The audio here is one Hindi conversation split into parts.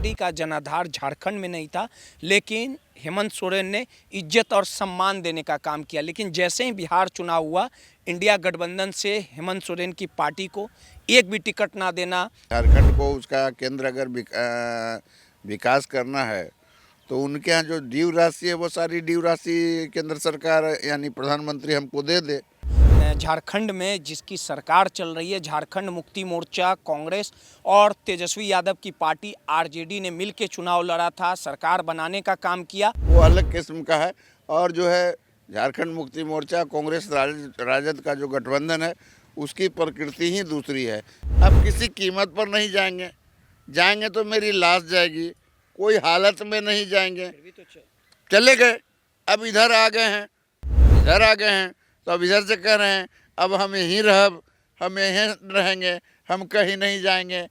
आरजेडी का जनाधार झारखंड में नहीं था, लेकिन हेमंत सोरेन ने इज्जत और सम्मान देने का काम किया। लेकिन जैसे ही बिहार चुनाव हुआ, इंडिया गठबंधन से हेमंत सोरेन की पार्टी को एक भी टिकट ना देना, झारखंड को उसका केंद्र अगर विकास करना है तो उनके यहाँ जो ड्यू राशि है वो सारी ड्यू राशि केंद्र सरकार यानी प्रधानमंत्री हमको दे दे। झारखंड में जिसकी सरकार चल रही है, झारखंड मुक्ति मोर्चा, कांग्रेस और तेजस्वी यादव की पार्टी आरजेडी ने मिलकर चुनाव लड़ा था, सरकार बनाने का काम किया। वो अलग किस्म का है। और जो है झारखंड मुक्ति मोर्चा, कांग्रेस, राजद का जो गठबंधन है उसकी प्रकृति ही दूसरी है। अब किसी कीमत पर नहीं जाएंगे, जाएंगे तो मेरी लाश जाएगी, कोई हालत में नहीं जाएंगे। चले गए, अब इधर आ गए हैं, तो अब इधर से कह रहे हैं अब हम यहीं हम यहीं रहेंगे, हम कहीं नहीं जाएंगे।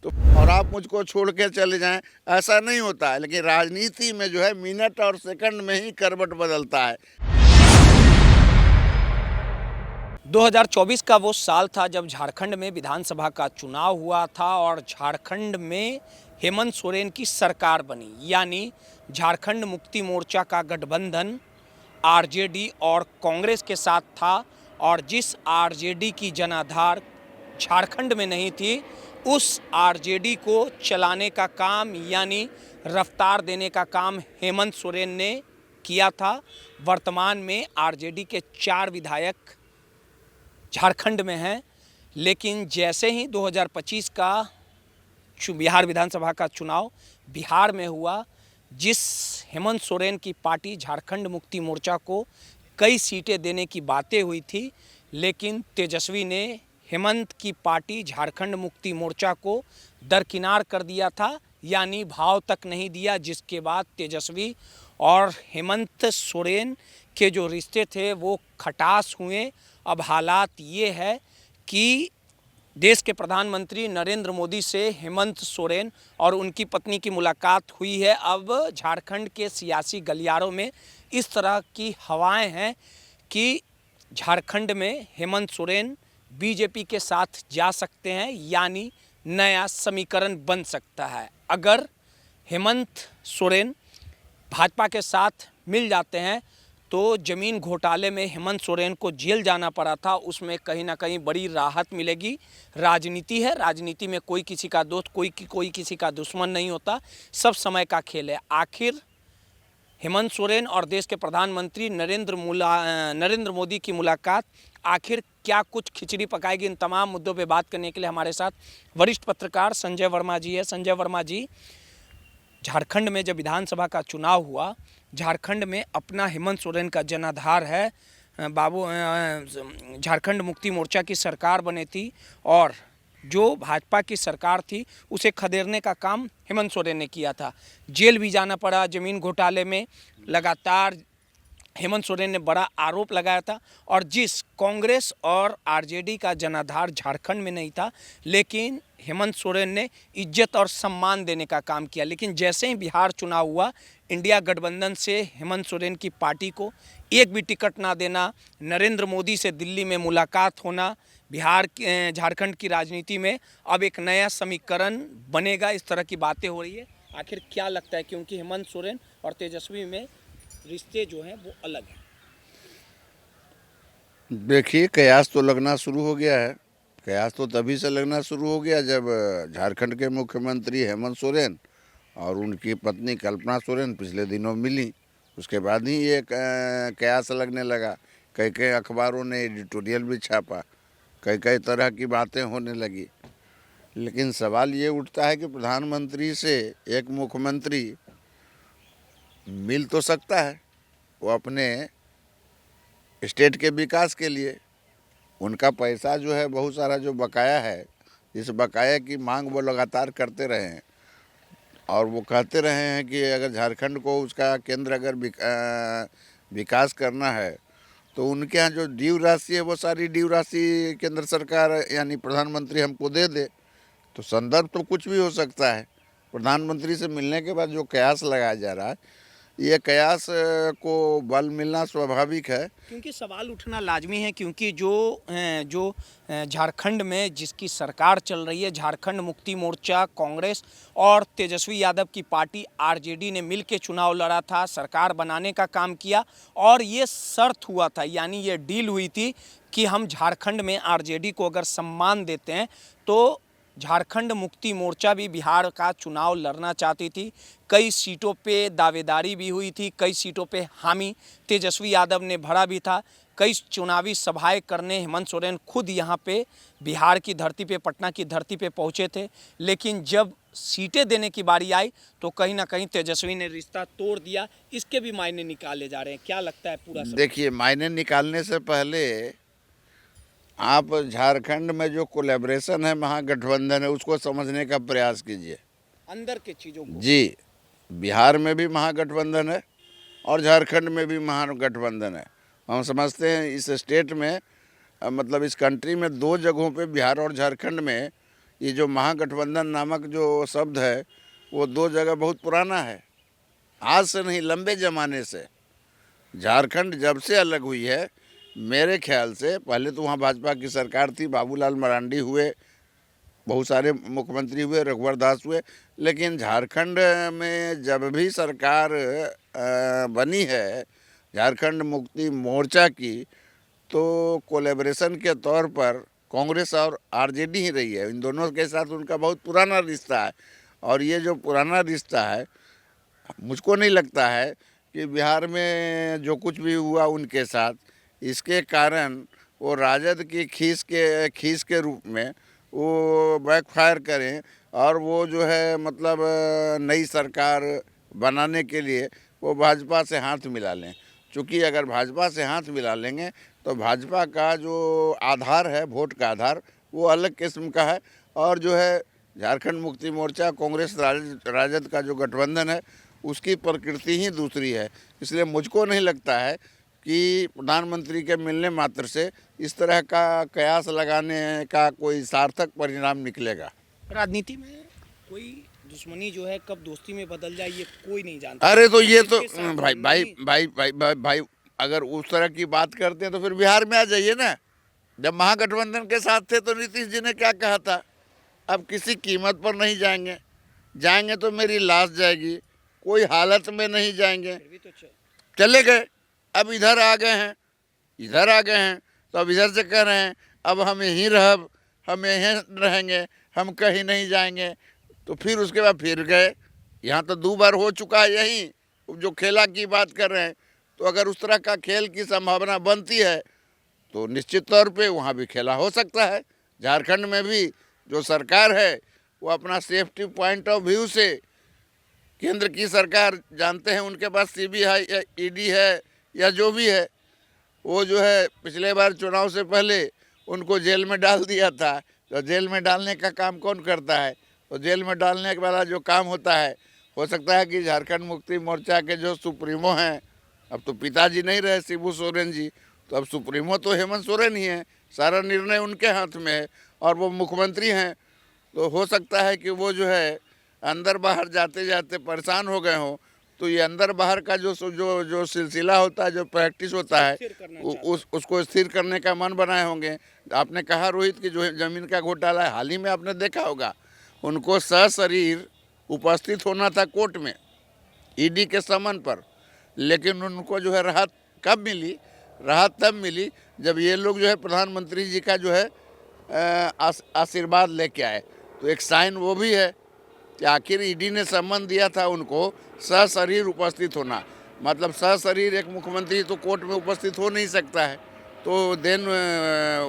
तो और आप मुझको छोड़ के चले जाएं, ऐसा नहीं होता है। लेकिन राजनीति में जो है मिनट और सेकंड में ही करवट बदलता है। 2024 का वो साल था जब झारखंड में विधानसभा का चुनाव हुआ था और झारखंड में हेमंत सोरेन की सरकार बनी, यानी झारखंड मुक्ति मोर्चा का गठबंधन आरजेडी और कांग्रेस के साथ था। और जिस आरजेडी की जनाधार झारखंड में नहीं थी, उस आरजेडी को चलाने का काम यानी रफ्तार देने का काम हेमंत सोरेन ने किया था। वर्तमान में आरजेडी के 4 विधायक झारखंड में हैं, लेकिन जैसे ही 2025 का बिहार विधानसभा का चुनाव बिहार में हुआ, जिस हेमंत सोरेन की पार्टी झारखंड मुक्ति मोर्चा को कई सीटें देने की बातें हुई थी, लेकिन तेजस्वी ने हेमंत की पार्टी झारखंड मुक्ति मोर्चा को दरकिनार कर दिया था, यानी भाव तक नहीं दिया। जिसके बाद तेजस्वी और हेमंत सोरेन के जो रिश्ते थे वो खटास हुए। अब हालात ये है कि देश के प्रधानमंत्री नरेंद्र मोदी से हेमंत सोरेन और उनकी पत्नी की मुलाकात हुई है। अब झारखंड के सियासी गलियारों में इस तरह की हवाएं हैं कि झारखंड में हेमंत सोरेन बीजेपी के साथ जा सकते हैं, यानी नया समीकरण बन सकता है। अगर हेमंत सोरेन भाजपा के साथ मिल जाते हैं तो ज़मीन घोटाले में हेमंत सोरेन को जेल जाना पड़ा था, उसमें कहीं ना कहीं बड़ी राहत मिलेगी। राजनीति है, राजनीति में कोई किसी का दोस्त, कोई किसी का दुश्मन नहीं होता, सब समय का खेल है। आखिर हेमंत सोरेन और देश के प्रधानमंत्री नरेंद्र मोदी की मुलाकात आखिर क्या कुछ खिचड़ी पकाएगी? इन तमाम मुद्दों पर बात करने के लिए हमारे साथ वरिष्ठ पत्रकार संजय वर्मा जी है। संजय वर्मा जी, झारखंड में जब विधानसभा का चुनाव हुआ, झारखंड में अपना हेमंत सोरेन का जनाधार है, झारखंड मुक्ति मोर्चा की सरकार बनी थी और जो भाजपा की सरकार थी उसे खदेड़ने का काम हेमंत सोरेन ने किया था। जेल भी जाना पड़ा ज़मीन घोटाले में। लगातार हेमंत सोरेन ने बड़ा आरोप लगाया था। और जिस कांग्रेस और आरजेडी का जनाधार झारखंड में नहीं था, लेकिन हेमंत सोरेन ने इज्जत और सम्मान देने का काम किया। लेकिन जैसे ही बिहार चुनाव हुआ, इंडिया गठबंधन से हेमंत सोरेन की पार्टी को एक भी टिकट ना देना, नरेंद्र मोदी से दिल्ली में मुलाकात होना, झारखंड की राजनीति में अब एक नया समीकरण बनेगा, इस तरह की बातें हो रही है। आखिर क्या लगता है, क्योंकि हेमंत सोरेन और तेजस्वी में रिश्ते जो हैं वो अलग हैं। देखिए, कयास तो लगना शुरू हो गया है। कयास तो तभी से लगना शुरू हो गया जब झारखंड के मुख्यमंत्री हेमंत सोरेन और उनकी पत्नी कल्पना सोरेन पिछले दिनों मिली। उसके बाद ही ये कयास लगने लगा। कई अखबारों ने एडिटोरियल भी छापा, कई तरह की बातें होने लगी। लेकिन सवाल ये उठता है कि प्रधानमंत्री से एक मुख्यमंत्री मिल तो सकता है, वो अपने स्टेट के विकास के लिए। उनका पैसा जो है बहुत सारा जो बकाया है, इस बकाया की मांग वो लगातार करते रहे हैं और वो कहते रहे हैं कि अगर झारखंड को उसका केंद्र अगर विकास करना है तो उनके यहाँ जो ड्यू राशि है वो सारी ड्यू राशि केंद्र सरकार यानी प्रधानमंत्री हमको दे दे। तो संदर्भ तो कुछ भी हो सकता है। प्रधानमंत्री से मिलने के बाद जो कयास लगाया जा रहा है, ये कयास को बल मिलना स्वाभाविक है। क्योंकि सवाल उठना लाजमी है, क्योंकि जो झारखंड में जिसकी सरकार चल रही है, झारखंड मुक्ति मोर्चा, कांग्रेस और तेजस्वी यादव की पार्टी आरजेडी ने मिलकर चुनाव लड़ा था, सरकार बनाने का काम किया और ये शर्त हुआ था, यानी ये डील हुई थी कि हम झारखंड में आरजेडी को अगर सम्मान देते हैं तो झारखंड मुक्ति मोर्चा भी बिहार का चुनाव लड़ना चाहती थी। कई सीटों पे दावेदारी भी हुई थी, कई सीटों पे हामी तेजस्वी यादव ने भरा भी था। कई चुनावी सभाएं करने हेमंत सोरेन खुद यहाँ पे बिहार की धरती पे, पटना की धरती पे पहुँचे थे, लेकिन जब सीटें देने की बारी आई तो कहीं ना कहीं तेजस्वी ने रिश्ता तोड़ दिया। इसके भी मायने निकाले जा रहे हैं, क्या लगता है पूरा सब? देखिए, मायने निकालने से पहले आप झारखंड में जो कोलैबोरेशन है, महागठबंधन है, उसको समझने का प्रयास कीजिए अंदर के चीज़ों को। जी। बिहार में भी महागठबंधन है और झारखंड में भी महागठबंधन है। हम समझते हैं इस स्टेट में, मतलब इस कंट्री में दो जगहों पे, बिहार और झारखंड में, ये जो महागठबंधन नामक जो शब्द है वो दो जगह बहुत पुराना है, आज से नहीं, लंबे ज़माने से। झारखंड जब से अलग हुई है, मेरे ख्याल से पहले तो वहाँ भाजपा की सरकार थी, बाबूलाल मरांडी हुए, बहुत सारे मुख्यमंत्री हुए, रघुवर दास हुए, लेकिन झारखंड में जब भी सरकार बनी है झारखंड मुक्ति मोर्चा की, तो कोलैबोरेशन के तौर पर कांग्रेस और आरजेडी ही रही है। इन दोनों के साथ उनका बहुत पुराना रिश्ता है और ये जो पुराना रिश्ता है, मुझको नहीं लगता है कि बिहार में जो कुछ भी हुआ उनके साथ, इसके कारण वो राजद की खीस के रूप में वो बैकफायर करें और वो जो है मतलब नई सरकार बनाने के लिए वो भाजपा से हाथ मिला लें। क्योंकि अगर भाजपा से हाथ मिला लेंगे तो भाजपा का जो आधार है, वोट का आधार, वो अलग किस्म का है और जो है झारखंड मुक्ति मोर्चा, कांग्रेस, राजद का जो गठबंधन है उसकी प्रकृति ही दूसरी है। इसलिए मुझको नहीं लगता है कि प्रधानमंत्री के मिलने मात्र से इस तरह का कयास लगाने का कोई सार्थक परिणाम निकलेगा। राजनीति में कोई दुश्मनी जो है कब दोस्ती में बदल जाए ये कोई नहीं जानता। अरे तो ये तो इसके साथ भाई भाई भाई भाई भाई भाई अगर उस तरह की बात करते हैं तो फिर बिहार में आ जाइए ना। जब महागठबंधन के साथ थे तो नीतीश जी ने क्या कहा था, अब किसी कीमत पर नहीं जाएंगे, जाएंगे तो मेरी लाश जाएगी, कोई हालत में नहीं जाएंगे। फिर भी तो चले गए, अब इधर आ गए हैं, इधर आ गए हैं तो अब इधर से कह रहे हैं अब हम यहीं हम यहीं रहेंगे, हम कहीं नहीं जाएंगे। तो फिर उसके बाद फिर गए, यहाँ तो 2 बार हो चुका है यहीं जो खेला की बात कर रहे हैं। तो अगर उस तरह का खेल की संभावना बनती है तो निश्चित तौर पे वहाँ भी खेला हो सकता है। झारखंड में भी जो सरकार है वो अपना सेफ्टी पॉइंट ऑफ व्यू से, केंद्र की सरकार जानते हैं उनके पास सीबीआई या ईडी है या जो भी है, वो जो है पिछले बार चुनाव से पहले उनको जेल में डाल दिया था। तो जेल में डालने का काम कौन करता है? तो जेल में डालने वाला जो काम होता है, हो सकता है कि झारखंड मुक्ति मोर्चा के जो सुप्रीमो हैं, अब तो पिताजी नहीं रहे शिबू सोरेन जी, तो अब सुप्रीमो तो हेमंत सोरेन ही हैं, सारा निर्णय उनके हाथ में है और वो मुख्यमंत्री हैं। तो हो सकता है कि वो जो है अंदर बाहर जाते जाते परेशान हो गए हों, तो ये अंदर बाहर का जो सिलसिला होता है, जो प्रैक्टिस होता है, उसको स्थिर करने का मन बनाए होंगे। आपने कहा रोहित की जो ज़मीन का घोटाला है, हाल ही में आपने देखा होगा, उनको सशरीर उपस्थित होना था कोर्ट में ईडी के समन पर, लेकिन उनको जो है राहत कब मिली? राहत तब मिली जब ये लोग जो है प्रधानमंत्री जी का जो है आशीर्वाद लेके आए। तो एक साइन वो भी है कि आखिर ईडी ने सम्मन दिया था उनको सशरीर उपस्थित होना। मतलब सशरीर एक मुख्यमंत्री तो कोर्ट में उपस्थित हो नहीं सकता है। तो देन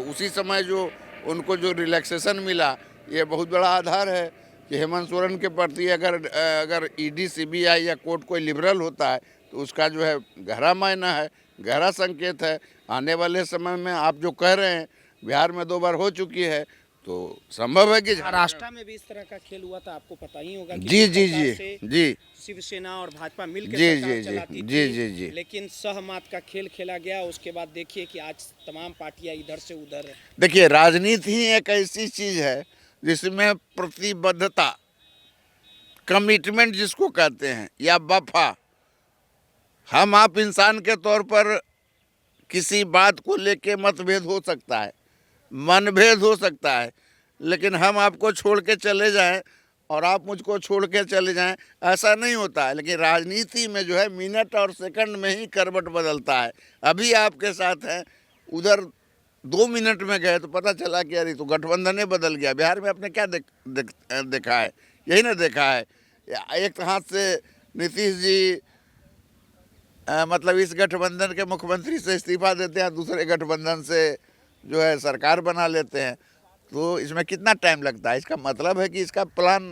उसी समय जो उनको जो रिलैक्सेशन मिला, ये बहुत बड़ा आधार है कि हेमंत सोरेन के प्रति अगर ईडी, सीबीआई या कोर्ट कोई लिबरल होता है तो उसका जो है गहरा मायना है, गहरा संकेत है। आने वाले समय में आप जो कह रहे हैं बिहार में 2 बार हो चुकी है, तो संभव है कि महाराष्ट्र में भी इस तरह का खेल हुआ था, आपको पता ही होगा कि जी जी जी जी शिवसेना और भाजपा मिलकर जी सरकार जी चलाती जी थी, जी जी। लेकिन सहमत का खेल खेला गया। उसके बाद देखिए कि आज तमाम पार्टियां इधर से उधर है। देखिए, राजनीति ही एक ऐसी चीज है जिसमें प्रतिबद्धता, कमिटमेंट जिसको कहते हैं, या वफा, हम आप इंसान के तौर पर किसी बात को लेके मतभेद हो सकता है, मनभेद हो सकता है, लेकिन हम आपको छोड़ के चले जाएं और आप मुझको छोड़ के चले जाएं, ऐसा नहीं होता है। लेकिन राजनीति में जो है मिनट और सेकंड में ही करवट बदलता है। अभी आपके साथ हैं, उधर 2 मिनट में गए तो पता चला कि यार ये तो गठबंधन ही बदल गया। बिहार में आपने क्या देखा है? यही ना देखा है। एक हाथ से नीतीश जी मतलब इस गठबंधन के मुख्यमंत्री से इस्तीफा देते हैं, दूसरे गठबंधन से जो है सरकार बना लेते हैं। तो इसमें कितना टाइम लगता है? इसका मतलब है कि इसका प्लान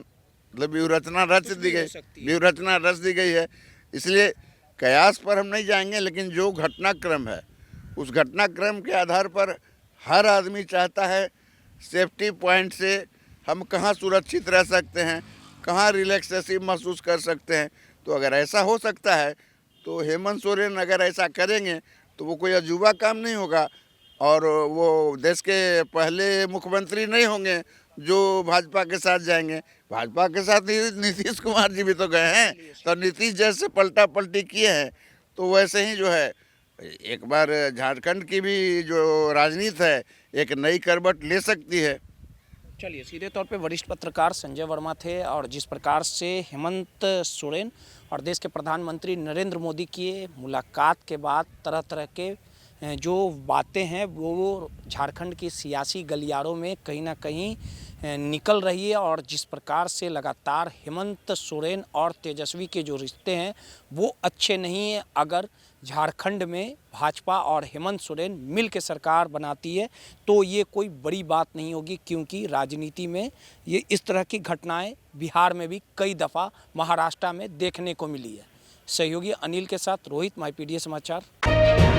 मतलब व्यूहरचना रच दी गई है। इसलिए कयास पर हम नहीं जाएंगे, लेकिन जो घटनाक्रम है उस घटनाक्रम के आधार पर हर आदमी चाहता है सेफ्टी पॉइंट से हम कहाँ सुरक्षित रह सकते हैं, कहाँ रिलैक्सेसिव महसूस कर सकते हैं। तो अगर ऐसा हो सकता है तो हेमंत सोरेन अगर ऐसा करेंगे तो वो कोई अजूबा काम नहीं होगा और वो देश के पहले मुख्यमंत्री नहीं होंगे जो भाजपा के साथ जाएंगे। भाजपा के साथ नीतीश कुमार जी भी तो गए हैं, तो नीतीश जैसे पलटा पलटी किए हैं तो वैसे ही जो है एक बार झारखंड की भी जो राजनीति है एक नई करवट ले सकती है। चलिए, सीधे तौर पे वरिष्ठ पत्रकार संजय वर्मा थे और जिस प्रकार से हेमंत सोरेन और देश के प्रधानमंत्री नरेंद्र मोदी की मुलाकात के बाद तरह तरह के जो बातें हैं वो झारखंड की सियासी गलियारों में कहीं ना कहीं निकल रही है और जिस प्रकार से लगातार हेमंत सोरेन और तेजस्वी के जो रिश्ते हैं वो अच्छे नहीं हैं। अगर झारखंड में भाजपा और हेमंत सोरेन मिल के सरकार बनाती है तो ये कोई बड़ी बात नहीं होगी, क्योंकि राजनीति में ये इस तरह की घटनाएं बिहार में भी कई दफ़ा महाराष्ट्र में देखने को मिली है। सहयोगी अनिल के साथ रोहित, माईपीडीए समाचार।